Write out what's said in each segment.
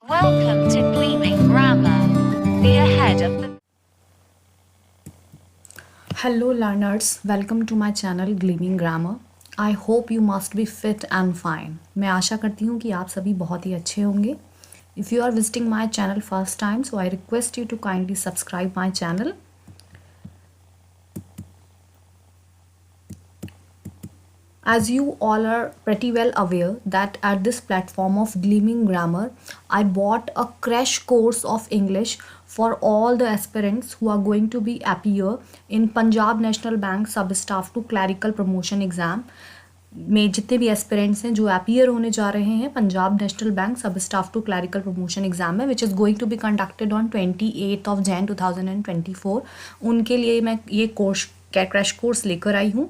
Welcome to Gleaming Grammar. Be ahead of the Hello learners, welcome to my channel Gleaming Grammar. I hope you must be fit and fine. मैं आशा करती हूँ कि आप सभी बहुत ही अच्छे होंगे. If you are visiting my channel first time, so I request you to kindly subscribe my channel. As you all are pretty well aware that at this platform of Gleaming Grammar, I bought a crash course of English for all the aspirants who are going to be appear in Punjab National Bank Sub-Staff to Clerical Promotion Exam. में जितने भी aspirants हैं जो appear होने जा रहे हैं Punjab national bank sub staff to clerical promotion exam में which is going to be conducted on 28 of Jan 2024, उनके लिए मैं ये कोर्स क्रैश कोर्स लेकर आई हूँ.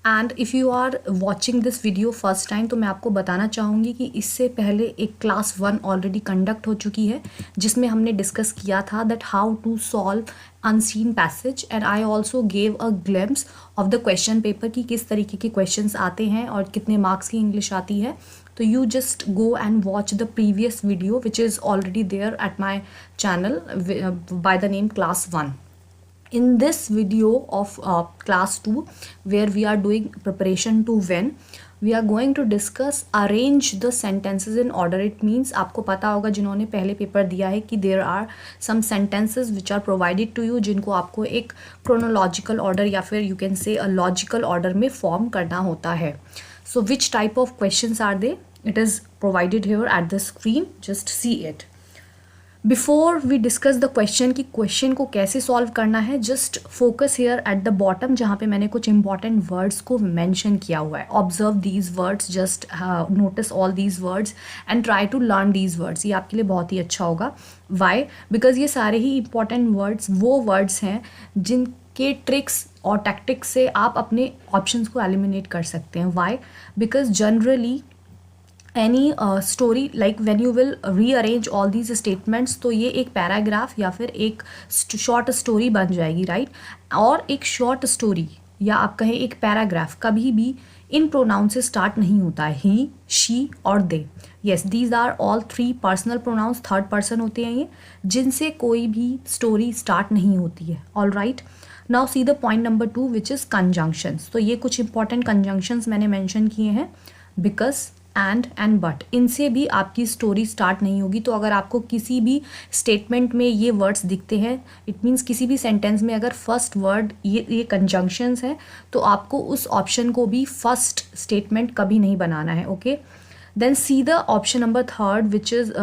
And if you are watching this video first time तो मैं आपको बताना चाहूँगी कि इससे पहले एक क्लास 1 ऑलरेडी कंडक्ट हो चुकी है जिसमें हमने डिस्कस किया था that how to solve unseen passage, and I also gave a glimpse of the question paper कि किस तरीके के क्वेश्चंस आते हैं और कितने मार्क्स की इंग्लिश आती है. तो you just go and watch the previous video which is already there at my channel by the name class 1. In this video of class 2 where we are doing preparation to win, we are going to discuss arrange the sentences in order. It means आपको पता होगा जिन्होंने पहले paper दिया है कि there are some sentences which are provided to you जिनको आपको एक chronological order या फिर you can say a logical order में form करना होता है. So which type of questions are they? It is provided here at the screen. Just see it. Before we discuss the question कि question को कैसे solve करना है, just focus here at the bottom जहाँ पे मैंने कुछ इंपॉर्टेंट वर्ड्स को मेंशन किया हुआ है. Observe these words, just notice all these words and try to learn these words. ये आपके लिए बहुत ही अच्छा होगा. वाई? बिकॉज ये सारे ही इंपॉर्टेंट वर्ड्स वो वर्ड्स हैं जिनके ट्रिक्स और टैक्टिक्स से आप अपने ऑप्शंस को एलिमिनेट कर सकते हैं. Why? Because generally any story like when you will rearrange all these statements तो ये एक पैराग्राफ या फिर एक शॉर्ट स्टोरी बन जाएगी, राइट? और एक शॉर्ट स्टोरी या आप कहें एक पैराग्राफ कभी भी इन प्रोनाउन से स्टार्ट नहीं होता है. ही, शी और they. Yes, these are all 3 personal pronouns, third person होते हैं ये, जिनसे कोई भी स्टोरी स्टार्ट नहीं होती है. All right, now see the point number 2 which is conjunctions. तो ये कुछ इंपॉर्टेंट कंजंक्शंस मैंने मेंशन किए हैं. बिकॉज, एंड बट, इनसे भी आपकी स्टोरी स्टार्ट नहीं होगी. तो अगर आपको किसी भी स्टेटमेंट में ये वर्ड्स दिखते हैं, इट मीन्स किसी भी सेंटेंस में अगर फर्स्ट वर्ड ये कंजंक्शंस हैं तो आपको उस ऑप्शन को भी फर्स्ट स्टेटमेंट कभी नहीं बनाना है. Okay, then see the option number 3 which is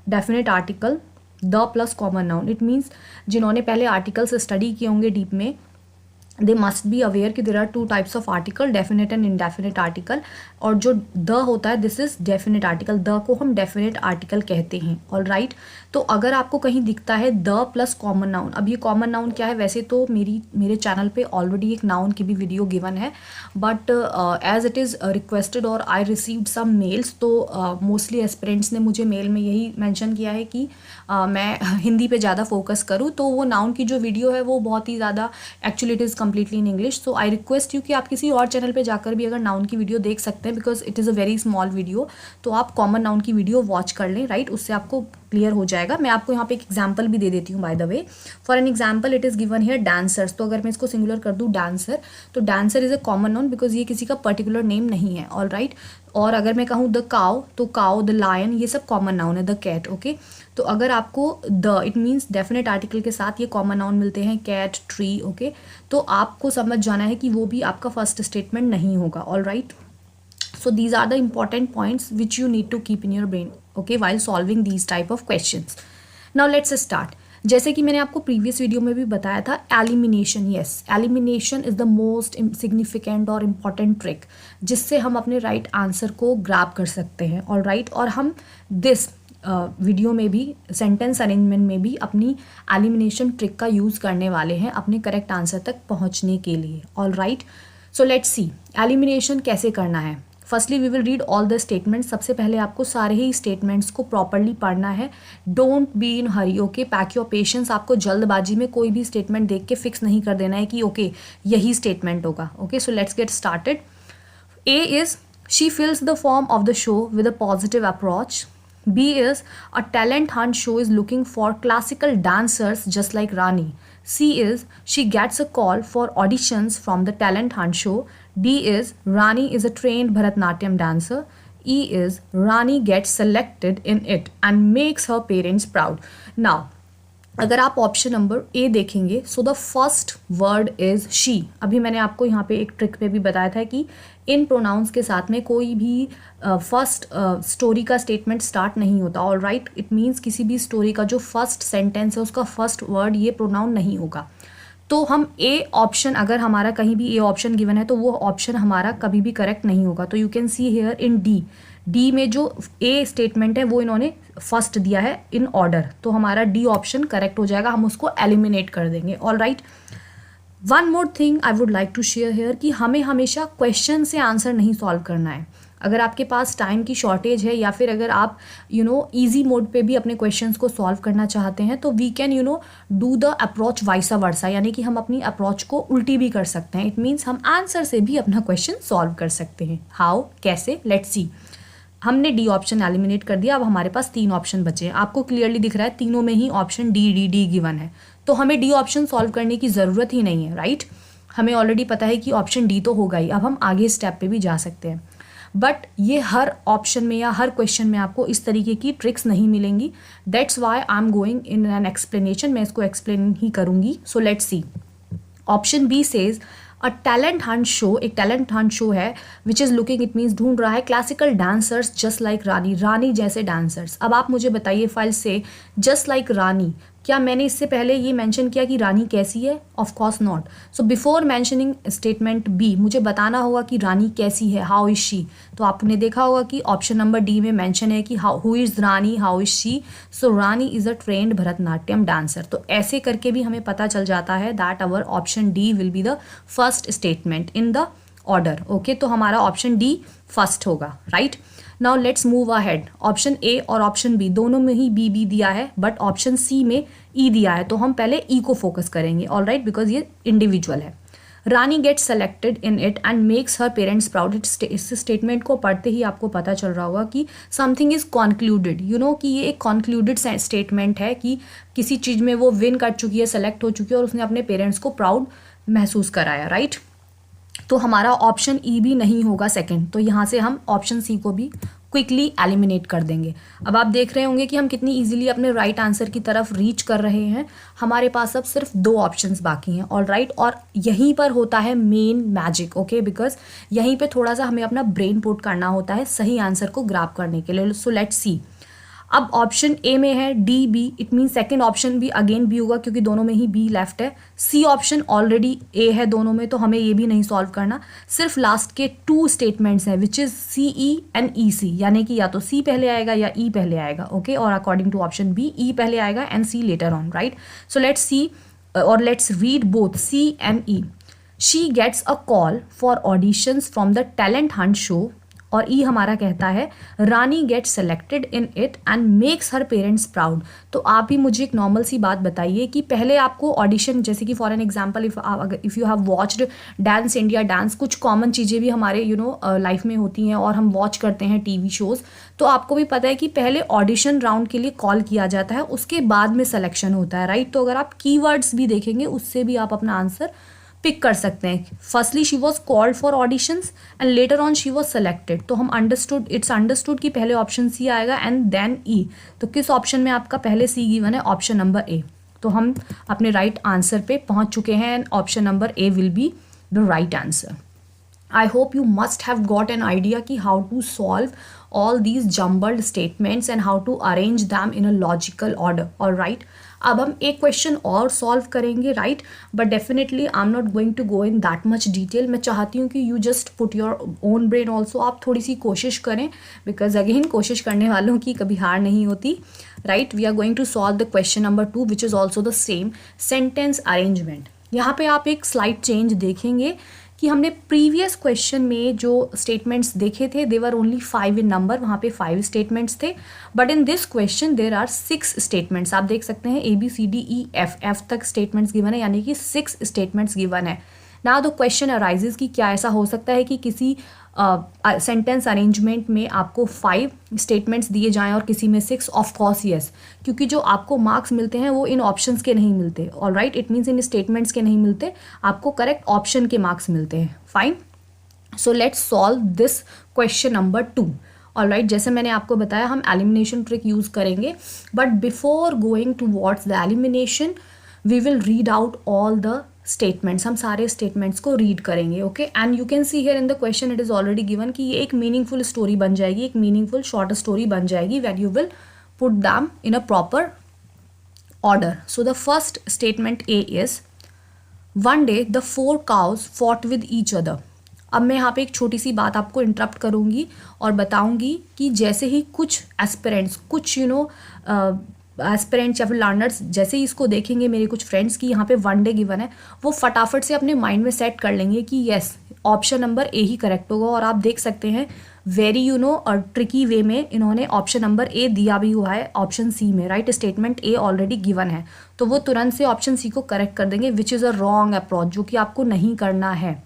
definite article the plus common noun. It means जिन्होंने पहले आर्टिकल्स स्टडी किए होंगे डीप में, दे मस्ट बी अवेयर कि there are 2 types of article, definite and indefinite article. और जो the होता है this is definite article. The को हम डेफिनेट आर्टिकल कहते हैं. ऑल राइट, तो अगर आपको कहीं दिखता है द प्लस कॉमन नाउन, अब ये कॉमन नाउन क्या है? वैसे तो मेरे चैनल पे ऑलरेडी एक नाउन की भी वीडियो गिवन है, but as it is requested और आई रिसीव्ड सम मेल्स, तो मोस्टली एस्पिरेंट्स ने मुझे मेल में यही मेंशन किया है कि मैं हिंदी पे ज़्यादा फोकस करूँ. तो वो नाउन की जो वीडियो है वो बहुत ही ज़्यादा actually it is completely in English. So I request you कि आप किसी और चैनल पे जाकर भी अगर नाउन की वीडियो देख सकते हैं because it is a very small video. तो आप कॉमन नाउन की वीडियो वॉच कर लें, राइट? उससे आपको क्लियर हो जाएगा. मैं आपको यहाँ पे एक एग्जाम्पल भी दे देती हूँ by the way. For an example it is given here dancers. तो अगर मैं इसको सिंगुलर कर दूँ डांसर, तो dancer is a common noun because ये किसी का पर्टिकुलर नेम नहीं है. ऑल राइट, और अगर मैं कहूँ द काउ, तो काउ, द लायन, ये सब कॉमन नाउन है. The cat. ओके, तो अगर आपको the it means definite article के साथ ये कॉमन नाउन मिलते हैं, कैट, ट्री. ओके, तो आपको समझ जाना है कि वो भी आपका फर्स्ट स्टेटमेंट नहीं होगा. All right, so these are the important points which you need to keep in your brain, okay, while solving these type of questions. Now let's start. जैसे कि मैंने आपको प्रीवियस वीडियो में भी बताया था, elimination. Yes, elimination is the most significant और important trick जिससे हम अपने राइट आंसर को ग्रैब कर सकते हैं. ऑल राइट, और हम दिस वीडियो में भी सेंटेंस अरेंजमेंट में भी अपनी एलिमिनेशन ट्रिक का यूज़ करने वाले हैं अपने करेक्ट आंसर तक पहुंचने के लिए. All right, so let's see elimination कैसे करना है. Firstly we will read all the statements. सबसे पहले आपको सारे ही स्टेटमेंट्स को प्रॉपरली पढ़ना है. Don't be in Hari. Okay, pack your patience. आपको जल्दबाजी में कोई भी स्टेटमेंट देख के फिक्स नहीं कर देना है कि ओके यही स्टेटमेंट होगा. Okay, so let's get started. A is she फिल्स the form of the show with a positive approach. B is a talent hunt show is looking for classical dancers just like Rani. C is she gets a call for auditions from the talent hunt show. D is Rani is a trained Bharatnatyam dancer. E is Rani gets selected in it and makes her parents proud. Now अगर आप option number ए देखेंगे, so the first word is she. अभी मैंने आपको यहाँ पे एक trick पे भी बताया था कि इन प्रोनाउंस के साथ में कोई भी फर्स्ट स्टोरी का स्टेटमेंट स्टार्ट नहीं होता. ऑल राइट, इट मीन्स किसी भी स्टोरी का जो फर्स्ट सेंटेंस है उसका फर्स्ट वर्ड ये प्रोनाउन नहीं होगा. तो हम ए ऑप्शन, अगर हमारा कहीं भी ए ऑप्शन गिवन है तो वो ऑप्शन हमारा कभी भी करेक्ट नहीं होगा. तो you can see here in D में जो ए स्टेटमेंट है वो इन्होंने फर्स्ट दिया है इन ऑर्डर, तो हमारा डी ऑप्शन करेक्ट हो जाएगा. हम उसको एलिमिनेट कर देंगे. All right, one more thing I would like to share here कि हमें हमेशा क्वेश्चन से आंसर नहीं सॉल्व करना है. अगर आपके पास टाइम की शॉर्टेज है या फिर अगर आप ईजी मोड पे भी अपने क्वेश्चंस को सॉल्व करना चाहते हैं तो we can do the approach vice versa, यानी कि हम अपनी अप्रोच को उल्टी भी कर सकते हैं. इट मीन्स हम आंसर से भी अपना क्वेश्चन सॉल्व कर सकते हैं. हाउ, कैसे, लेट्स सी. हमने डी ऑप्शन एलिमिनेट कर दिया. अब हमारे पास 3 ऑप्शन बचे हैं. आपको क्लियरली दिख रहा है तीनों में ही ऑप्शन डी गिवन है, तो हमें डी ऑप्शन सॉल्व करने की ज़रूरत ही नहीं है. राइट, हमें ऑलरेडी पता है कि ऑप्शन डी तो होगा ही. अब हम आगे स्टेप पे भी जा सकते हैं. बट ये हर ऑप्शन में या हर क्वेश्चन में आपको इस तरीके की ट्रिक्स नहीं मिलेंगी. That's why I am going in an explanation. मैं इसको एक्सप्लेन ही करूँगी. So let's see. Option B says a talent hunt show, एक टैलेंट हंट शो है which is looking, it means ढूंढ रहा है classical dancers just like Rani, Rani जैसे डांसर्स. अब आप मुझे बताइए फाइल से जस्ट लाइक रानी, क्या मैंने इससे पहले ये मेंशन किया कि रानी कैसी है? Of course not. So before mentioning statement B मुझे बताना होगा कि रानी कैसी है, हाउ इज शी. तो आपने देखा होगा कि ऑप्शन नंबर डी में मेंशन है कि how, who is Rani, how is she. So Rani is a trained Bharatanatyam dancer. तो ऐसे करके भी हमें पता चल जाता है that our option D will be the first statement in the order. Okay, तो हमारा ऑप्शन डी फर्स्ट होगा. Right, now let's move ahead. Option A और ऑप्शन बी दोनों में ही बी दिया है, बट ऑप्शन सी में ई दिया है, तो हम पहले ई को फोकस करेंगे. ऑल राइट, बिकॉज ये इंडिविजुअल है. Rani gets selected in it and makes her parents proud. इस स्टेटमेंट को पढ़ते ही आपको पता चल रहा होगा कि समथिंग इज कॉन्क्लूडेड. कि ये एक कॉन्क्लूडेड स्टेटमेंट है कि किसी चीज़ में वो विन कर चुकी है, सेलेक्ट हो चुकी है और उसने अपने पेरेंट्स को प्राउड महसूस कराया. राइट, तो हमारा ऑप्शन ई भी नहीं होगा सेकंड. तो यहाँ से हम ऑप्शन सी को भी क्विकली एलिमिनेट कर देंगे. अब आप देख रहे होंगे कि हम कितनी इजीली अपने राइट आंसर की तरफ रीच कर रहे हैं. हमारे पास अब सिर्फ 2 ऑप्शंस बाकी हैं. ऑल राइट, और यहीं पर होता है मेन मैजिक. ओके, बिकॉज यहीं पे थोड़ा सा हमें अपना ब्रेन पुट करना होता है सही आंसर को ग्रैब करने के लिए. So let's see. अब ऑप्शन ए में है D B, it mean second option भी अगेन बी होगा क्योंकि दोनों में ही बी लेफ्ट है. सी ऑप्शन ऑलरेडी ए है दोनों में, तो हमें ये भी नहीं सॉल्व करना. सिर्फ लास्ट के 2 स्टेटमेंट्स हैं which is C E and ई सी, यानी कि या तो सी पहले आएगा या ई पहले आएगा. ओके, और according to option B E पहले आएगा and C later on. Right, so let's see और let's read both C and E. She gets a call for auditions from the talent hunt show, और E हमारा कहता है Rani get selected in it and makes her parents proud. तो आप ही मुझे एक normal सी बात बताइए कि पहले आपको ऑडिशन, जैसे कि for an example if you have watched dance India dance, कुछ कॉमन चीज़ें भी हमारे लाइफ में होती हैं और हम वॉच करते हैं टीवी शोज़, तो आपको भी पता है कि पहले ऑडिशन राउंड के लिए कॉल किया जाता है, उसके बाद में सिलेक्शन होता है. राइट, तो अगर आप कीवर्ड्स भी देखेंगे उससे भी आप अपना आंसर पिक कर सकते हैं. Firstly she was called for auditions and later on she was selected. तो हम इट्स अंडरस्टूड कि पहले ऑप्शन सी आएगा एंड देन ई. तो किस ऑप्शन में आपका पहले सी गिवन है? ऑप्शन नंबर ए. तो हम अपने राइट आंसर पे पहुंच चुके हैं and option number A will be the right answer. I hope you must have got an idea कि how to solve all these jumbled statements and how to arrange them in a logical order. All right. अब हम एक question और solve करेंगे. Right, but definitely I am not going to go in that much detail. मैं चाहती हूँ कि you just put your own brain also. आप थोड़ी सी कोशिश करें बिकॉज अगेन कोशिश करने वालों की कभी हार नहीं होती. Right, we are going to solve the question number 2 which is also the same sentence arrangement. यहाँ पे आप एक स्लाइड चेंज देखेंगे कि हमने प्रीवियस क्वेश्चन में जो स्टेटमेंट्स देखे थे दे वर ओनली 5 इन नंबर, वहाँ पे 5 स्टेटमेंट्स थे. But in this question there are 6 statements. आप देख सकते हैं A B C D E F तक स्टेटमेंट्स गिवन है, यानी कि 6 स्टेटमेंट्स गिवन है. नाउ द क्वेश्चन अराइजेज कि क्या ऐसा हो सकता है कि किसी सेंटेंस अरेंजमेंट में आपको 5 स्टेटमेंट्स दिए जाएं और किसी में 6? ऑफ कोर्स यस, क्योंकि जो आपको मार्क्स मिलते हैं वो इन ऑप्शंस के नहीं मिलते, alright, it means in statements के नहीं मिलते, आपको करेक्ट ऑप्शन के मार्क्स मिलते हैं. Fine. So let's solve this question number 2. Alright, जैसे मैंने आपको बताया हम एलिमिनेशन ट्रिक यूज़ करेंगे, but before going towards the elimination we will read out all the statements. हम सारे स्टेटमेंट्स को रीड करेंगे. Okay, and you can see here in the question it is already given कि ये एक meaningful story बन जाएगी, एक मीनिंगफुल शॉर्ट स्टोरी बन जाएगी when you will put them in a proper order. So the first statement A is, one day the 4 cows fought with each other. अब मैं यहाँ पे एक छोटी सी बात आपको इंटरप्ट करूँगी और बताऊँगी कि जैसे ही कुछ एस्पिरेंट्स, कुछ एस्पिरेंट्स या फिर लर्नर्स जैसे ही इसको देखेंगे, मेरे कुछ फ्रेंड्स की यहाँ पे वन डे गिवन है, वो फटाफट से अपने माइंड में सेट कर लेंगे कि यस ऑप्शन नंबर ए ही करेक्ट होगा. और आप देख सकते हैं वेरी ट्रिकी वे में इन्होंने ऑप्शन नंबर ए दिया भी हुआ है ऑप्शन सी में, right. Statement A already given है, तो वो तुरंत से ऑप्शन सी को करेक्ट कर देंगे, which is a wrong approach, जो कि आपको नहीं करना है.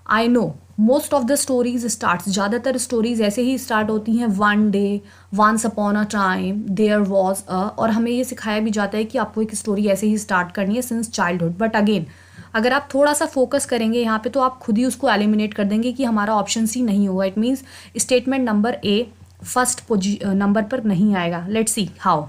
I know most of the stories start, ज़्यादातर स्टोरीज ऐसे ही स्टार्ट होती हैं, one day, once upon a time, there was a, और हमें ये सिखाया भी जाता है कि आपको एक स्टोरी ऐसे ही स्टार्ट करनी है सिंस चाइल्डहुड. बट अगेन अगर आप थोड़ा सा फोकस करेंगे यहाँ पे तो आप खुद ही उसको एलिमिनेट कर देंगे कि हमारा ऑप्शन सी नहीं होगा. It means statement number A first number पर नहीं आएगा. Let's see how.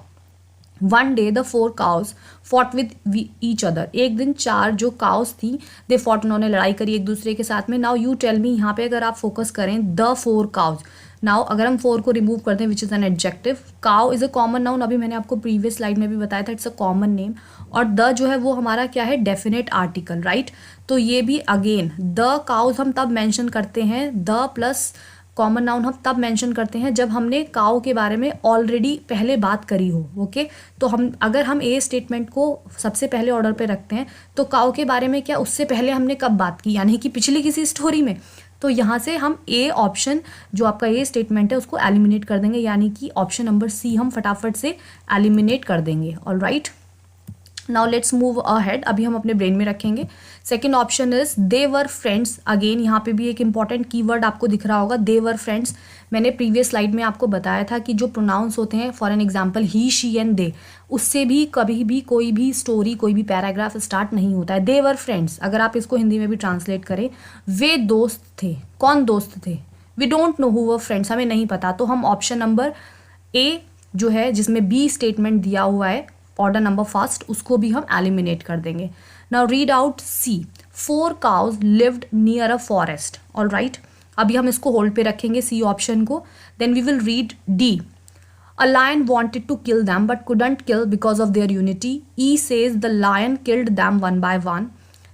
One day the 4 cows fought with each other. एक दिन 4 जो काउस थी दे फॉट, उन्होंने लड़ाई करी एक दूसरे के साथ में. नाउ यू टेल मी, यहाँ पे अगर आप फोकस करें द 4 cows, नाउ अगर हम 4 को रिमूव कर दें which is an adjective, cow is a common noun, अभी मैंने आपको प्रीवियस स्लाइड में भी बताया था इट्स अ कॉमन नेम, और द जो है वो हमारा क्या है, डेफिनेट आर्टिकल, राइट. तो ये भी अगेन द काउज हम तब मेंशन करते हैं, द प्लस कॉमन नाउन हम तब मेंशन करते हैं जब हमने काउ के बारे में ऑलरेडी पहले बात करी हो. ओके, तो अगर हम ए स्टेटमेंट को सबसे पहले ऑर्डर पे रखते हैं तो काउ के बारे में क्या उससे पहले हमने कब बात की, यानी कि पिछली किसी स्टोरी में. तो यहाँ से हम ए ऑप्शन जो आपका ए स्टेटमेंट है उसको एलिमिनेट कर देंगे, यानी कि ऑप्शन नंबर सी हम फटाफट से एलिमिनेट कर देंगे. Alright, now let's move ahead. अभी हम अपने ब्रेन में रखेंगे. Second option is they were friends. Again यहाँ पे भी एक इंपॉर्टेंट कीवर्ड आपको दिख रहा होगा, दे वर फ्रेंड्स. मैंने प्रीवियस स्लाइड में आपको बताया था कि जो प्रोनाउंस होते हैं, for an example he, she and they, उससे भी कभी भी कोई भी स्टोरी, कोई भी पैराग्राफ स्टार्ट नहीं होता है. दे वर फ्रेंड्स, अगर आप इसको हिंदी में भी ट्रांसलेट करें, वे दोस्त थे. कौन दोस्त थे? We don't know who were friends, हमें नहीं पता. तो हम ऑप्शन नंबर ए जो है जिसमें बी स्टेटमेंट दिया हुआ है ऑर्डर नंबर फर्स्ट, उसको भी हम एलिमिनेट कर देंगे. Now read out C. 4 cows lived near a forest. All right, अभी हम इसको होल्ड पे रखेंगे सी ऑप्शन को. Then we will read D. A lion wanted to kill them but couldn't kill because of their unity. E says the lion killed them one by one.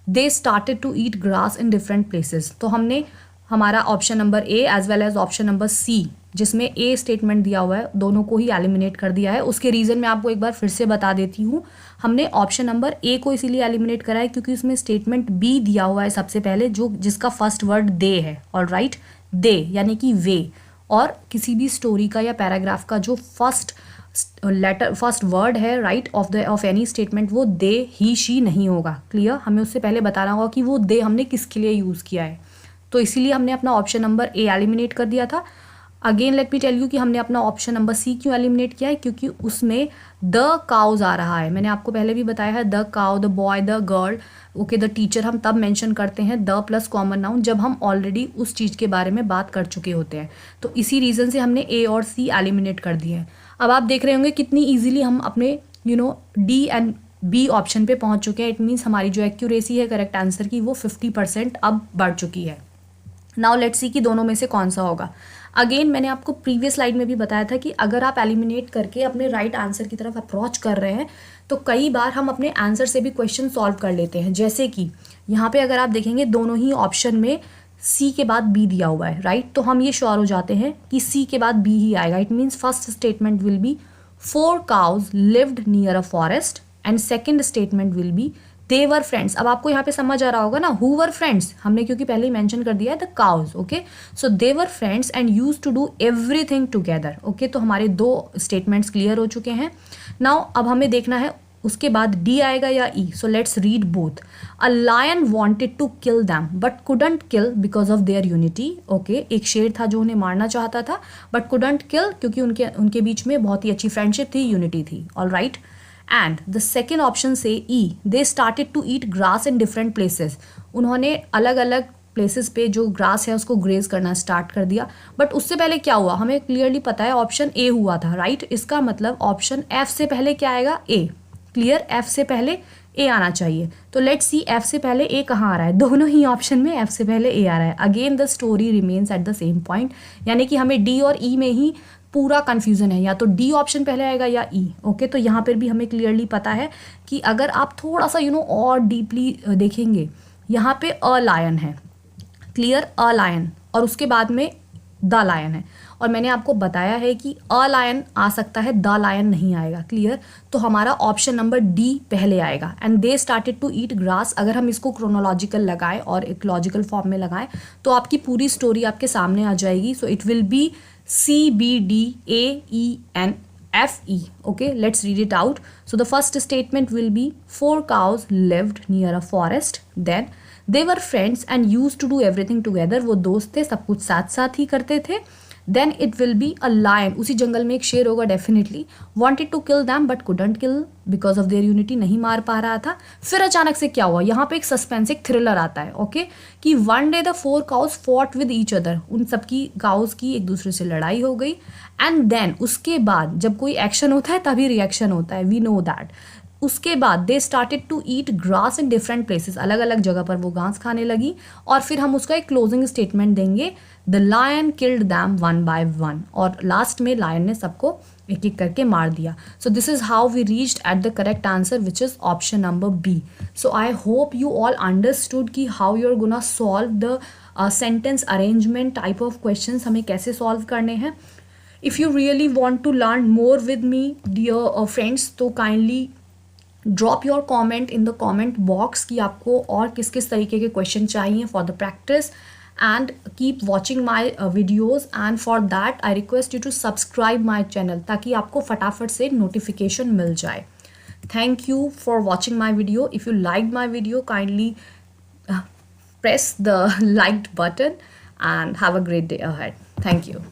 They started to eat grass in different places. तो हमने हमारा option number A as well as option number C जिसमें A statement दिया हुआ है दोनों को ही eliminate कर दिया है. उसके रीज़न मैं आपको एक बार फिर से बता देती हूँ. हमने ऑप्शन नंबर ए को इसीलिए एलिमिनेट करा है क्योंकि उसमें स्टेटमेंट बी दिया हुआ है सबसे पहले, जो जिसका फर्स्ट वर्ड दे है. ऑल राइट, दे यानी कि वे, और किसी भी स्टोरी का या पैराग्राफ का जो फर्स्ट वर्ड है, राइट, ऑफ एनी स्टेटमेंट, वो दे, ही, शी नहीं होगा. क्लियर? हमें उससे पहले बताना होगा कि वो दे हमने किसके लिए यूज़ किया है. तो इसीलिए हमने अपना ऑप्शन नंबर ए एलिमिनेट कर दिया था. Again let me tell you कि हमने अपना ऑप्शन नंबर सी क्यों एलिमिनेट किया है, क्योंकि उसमें द काउज आ रहा है. मैंने आपको पहले भी बताया है, the cow, the boy, the girl, okay, the teacher हम तब मेंशन करते हैं द प्लस कॉमन नाउन जब हम ऑलरेडी उस चीज़ के बारे में बात कर चुके होते हैं. तो इसी रीज़न से हमने ए और सी एलिमिनेट कर दिए हैं. अब आप देख रहे होंगे कितनी ईजिली हम अपने डी एंड बी ऑप्शन पे पहुंच चुके हैं. इट मीन्स हमारी जो एक्यूरेसी है करेक्ट आंसर की वो 50% अब बढ़ चुकी है. नाउ लेट्स सी कि दोनों में से कौन सा होगा. अगेन मैंने आपको प्रीवियस स्लाइड में भी बताया था कि अगर आप एलिमिनेट करके अपने राइट आंसर की तरफ अप्रोच कर रहे हैं तो कई बार हम अपने आंसर से भी क्वेश्चन सॉल्व कर लेते हैं. जैसे कि यहाँ पे अगर आप देखेंगे दोनों ही ऑप्शन में सी के बाद बी दिया हुआ है, राइट. तो हम ये श्योर हो जाते हैं कि सी के बाद बी ही आएगा. It means first statement will be 4 cows lived near a forest and second statement will be they were friends. अब आपको यहाँ पे समझ आ रहा होगा ना, हु वर फ्रेंड्स हमने क्योंकि पहले ही मेंशन कर दिया है, the cows. Okay, so they were friends and use to do everything together. Okay, तो हमारे दो स्टेटमेंट्स क्लियर हो चुके हैं. नाउ अब हमें देखना है उसके बाद डी आएगा या E. So let's read both. A lion wanted to kill them but couldn't kill because of their unity. Okay, एक शेर था जो उन्हें मारना चाहता था बट कुडंट किल क्योंकि उनके बीच में बहुत ही अच्छी फ्रेंडशिप थी, यूनिटी थी. All right. And the second option से E, they started to eat grass in different places. उन्होंने अलग अलग प्लेसेस पे जो ग्रास है उसको ग्रेज करना स्टार्ट कर दिया. बट उससे पहले क्या हुआ हमें क्लियरली पता है, ऑप्शन ए हुआ था. राइट. इसका मतलब ऑप्शन एफ से पहले क्या आएगा, ए. क्लियर, एफ से पहले ए आना चाहिए. तो लेट्स सी एफ से पहले ए कहाँ आ रहा है. दोनों ही ऑप्शन में एफ से पहले ए आ रहा है. Again the story remains at the same point, यानी कि हमें डी और ई में ही पूरा कंफ्यूजन है, या तो डी ऑप्शन पहले आएगा या ई. ओके, तो यहाँ पर भी हमें क्लियरली पता है कि अगर आप थोड़ा सा और डीपली देखेंगे, यहाँ पे अ लायन है. क्लियर, अ लायन, और उसके बाद में द लायन है. और मैंने आपको बताया है कि अ लायन आ सकता है, द लायन नहीं आएगा. क्लियर. तो हमारा ऑप्शन नंबर डी पहले आएगा. And they started to eat grass. अगर हम इसको क्रोनोलॉजिकल लगाएं और एक लॉजिकल फॉर्म में लगाएं तो आपकी पूरी स्टोरी आपके सामने आ जाएगी. So it will be C B D A E and F E. Okay, let's read it out. So the first statement will be 4 cows lived near a forest. Then they were friends and used to do everything together. वो दोस्त थे, सब कुछ साथ साथ ही करते थे. Then it will be a lion. उसी जंगल में एक शेर होगा definitely. Wanted to kill them but couldn't kill because of their unity. नहीं मार पा रहा था. फिर अचानक से क्या हुआ, यहाँ पे एक सस्पेंस, एक थ्रिलर आता है. ओके, कि one day the 4 cows fought with each other. उन सबकी काउस की एक दूसरे से लड़ाई हो गई. एंड देन उसके बाद जब कोई एक्शन होता है तभी रिएक्शन होता है, वी नो दैट. उसके बाद they started to eat grass in different places. अलग अलग जगह पर वो घास खाने लगी. और फिर हम उसका एक क्लोजिंग स्टेटमेंट देंगे, the lion killed them one by one. और लास्ट में लायन ने सबको एक एक करके मार दिया. So this is how we reached at the correct answer which is option number B. So I hope you all understood कि how you are gonna solve the sentence arrangement type of questions हमें कैसे solve करने हैं. If you really want to learn more with me, dear friends, तो kindly drop your comment in the comment box कि आपको और किस किस तरीके के क्वेश्चन चाहिए for the practice, and keep watching my videos. And for that I request you to subscribe my channel ताकि आपको फटाफट से notification मिल जाए. Thank you for watching my video. If you liked my video, kindly press the liked button and have a great day ahead. Thank you.